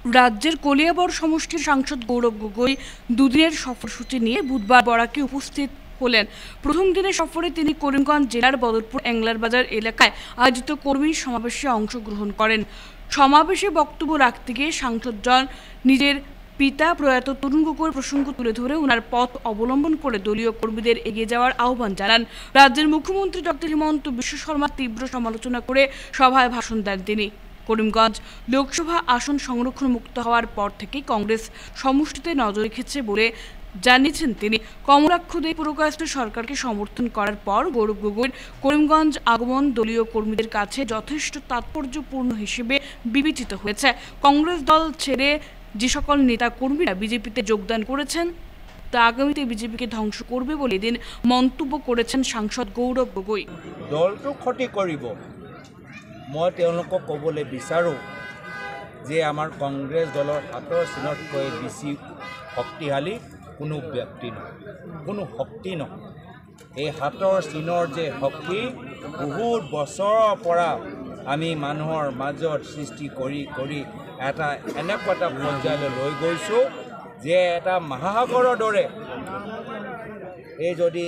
রাজ্যের কলিয়াবর সমষ্টির সাংসদ গৌরব গগৈ দুদিনের সফরসূচি নিয়ে বুধবার বরাকে উপস্থিত হলেন। প্রথম দিনের সফরে তিনি করিমগঞ্জ জেলার বদরপুর অ্যাংলারবাজার এলাকায় আয়োজিত কর্মী সমাবেশে অংশগ্রহণ করেন। সমাবেশে বক্তব্য রাখতে গিয়ে সাংসদজন নিজের পিতা প্রয়াত তরুণ গগৈর প্রসঙ্গ তুলে ধরে ওনার পথ অবলম্বন করে দলীয় কর্মীদের এগিয়ে যাওয়ার আহ্বান জানান। রাজ্যের মুখ্যমন্ত্রী ডক্টর হিমন্ত বিশ্ব শর্মার তীব্র সমালোচনা করে সভায় ভাষণ দেন তিনি। করিমগঞ্জ লোকসভা আসন সংরক্ষণ মুক্ত হওয়ার পর থেকেই কংগ্রেস সমষ্টিতে নজর রেখেছে বলে জানিয়েছেন তিনি। কমলাক্ষ দে পুরকায়স্থ সরকারকে সমর্থন করার পর গৌরব গগৈর করিমগঞ্জ আগমন দলীয় কর্মীদের কাছে যথেষ্ট তাৎপর্যপূর্ণ হিসেবে বিবেচিত হয়েছে। কংগ্রেস দল ছেড়ে যে সকল নেতা কর্মীরা বিজেপিতে যোগদান করেছেন তা আগামীতে বিজেপিকে ধ্বংস করবে বলে এদিন মন্তব্য করেছেন সাংসদ গৌরব গগৈ। দলটো ক্ষতি কৰিব মই তেওঁলোকক ক'বলৈ বিচাৰোঁ যে আমাৰ কংগ্ৰেছ দলৰ হাতৰ চিনতকৈ বেছি শক্তিশালী কোনো ব্যক্তি নহয়, কোনো শক্তি নহয়। এই হাতৰ চিনৰ যে শক্তি বহুত বছৰৰ পৰা আমি মানুহৰ মাজত সৃষ্টি কৰি কৰি এনেকুৱা এটা পৰ্যায়লৈ লৈ গৈছোঁ যে এটা মহাসাগৰৰ দৰে এই যদি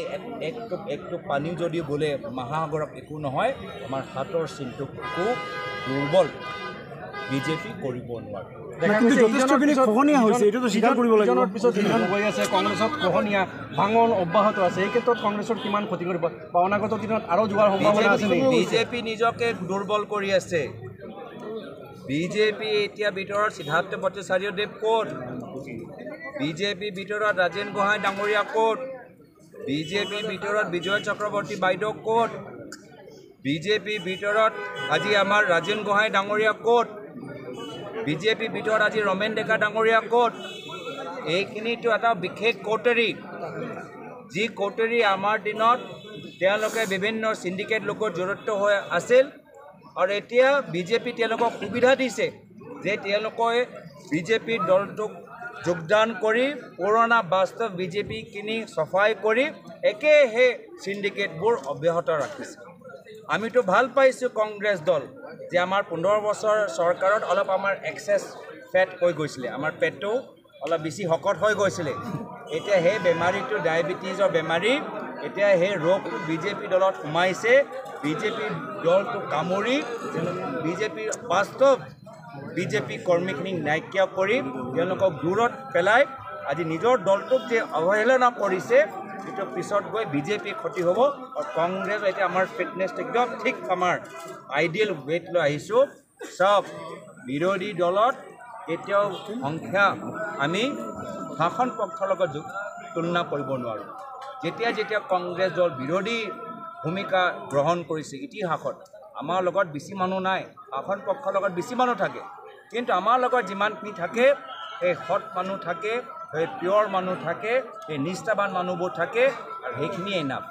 একটু পানী যদি বোলে মহাসাগৰক একো নহয়, আমাৰ হাতৰ চিনটো খুব দুৰ্বল, বিজেপি কৰিব নোৱাৰে। কিন্তু যথেষ্টখিনি খহনীয়া হৈছে, এইটোতো স্বীকাৰ কৰিব লাগিব। পিছত যিখন হৈ আছে কংগ্ৰেছত খহনীয়া ভাঙন অব্যাহত আছে, এই ক্ষেত্ৰত কংগ্ৰেছৰ কিমান ক্ষতি কৰিব বা অনাগত দিনত আৰু যোৱাৰ সম্ভাৱনা আছে নেকি? বিজেপি নিজকে দুৰ্বল কৰি আছে। বিজেপি এতিয়া ভিতৰত সিদ্ধাৰ্থ ভট্টাচাৰ্যদেৱ ক'ত, বিজেপি ভিতৰত ৰাজেন গোহাঁই ডাঙৰীয়া ক'ত, বিজেপি ভিতৰত বিজয় চক্ৰৱৰ্তী বাইদেউ ক'ত, বিজেপি ভিতৰত আজি আমাৰ ৰাজেন গোহাঁই ডাঙৰীয়া ক'ত, বিজেপি ভিতৰত আজি ৰমেন ডেকা ডাঙৰীয়া ক'ত? এইখিনিতো এটা বিশেষ কৌটেৰী, যি কৌটেৰী আমাৰ দিনত তেওঁলোকে বিভিন্ন চিণ্ডিকেট লোকৰ জড়িত হৈ আছিল আৰু এতিয়া বিজেপি তেওঁলোকক সুবিধা দিছে যে তেওঁলোকে বিজেপিৰ দলটোক যোগদান কৰি পুৰণা বাস্তৱ বিজেপিখিনি চফাই কৰি একে সেই চিণ্ডিকেটবোৰ অব্যাহত ৰাখিছে। আমিতো ভাল পাইছোঁ কংগ্ৰেছ দল যে আমাৰ 15 বছৰ চৰকাৰত অলপ আমাৰ এক্সেছ ফেট হৈ গৈছিলে, আমাৰ পেটটো অলপ বেছি শকত হৈ গৈছিলে। এতিয়া সেই বেমাৰীটো ডায়েবেটিছৰ বেমাৰী, এতিয়া সেই ৰোগটো বিজেপি দলত সোমাইছে। বিজেপি দলটো কামুৰি বিজেপিৰ বাস্তৱ বিজেপি কৰ্মীখিনিক নাইকিয়া কৰি তেওঁলোকক দূৰত পেলাই আজি নিজৰ দলটোক যে অৱহেলনা কৰিছে, সেইটো পিছত গৈ বিজেপি ক্ষতি হ'ব। আৰু কংগ্ৰেছ এতিয়া আমাৰ ফিটনেছ একদম ঠিক আমাৰ আইডিয়েল ৱেট লৈ আহিছোঁ। চব বিৰোধী দলত কেতিয়াও সংখ্যা আমি শাসন পক্ষৰ লগত তুলনা কৰিব নোৱাৰোঁ। যেতিয়া কংগ্ৰেছ দল বিৰোধী ভূমিকা গ্ৰহণ কৰিছে ইতিহাসত, আমাৰ লগত বেছি মানুহ নাই, শাসন পক্ষৰ লগত বেছি মানুহ থাকে, কিন্তু আমাৰ লগত যিমানখিনি থাকে সেই সৎ মানুহ থাকে, সেই পিয়ৰ মানুহ থাকে, সেই নিষ্ঠাবান মানুহবোৰ থাকে, আৰু সেইখিনিয়ে নাপ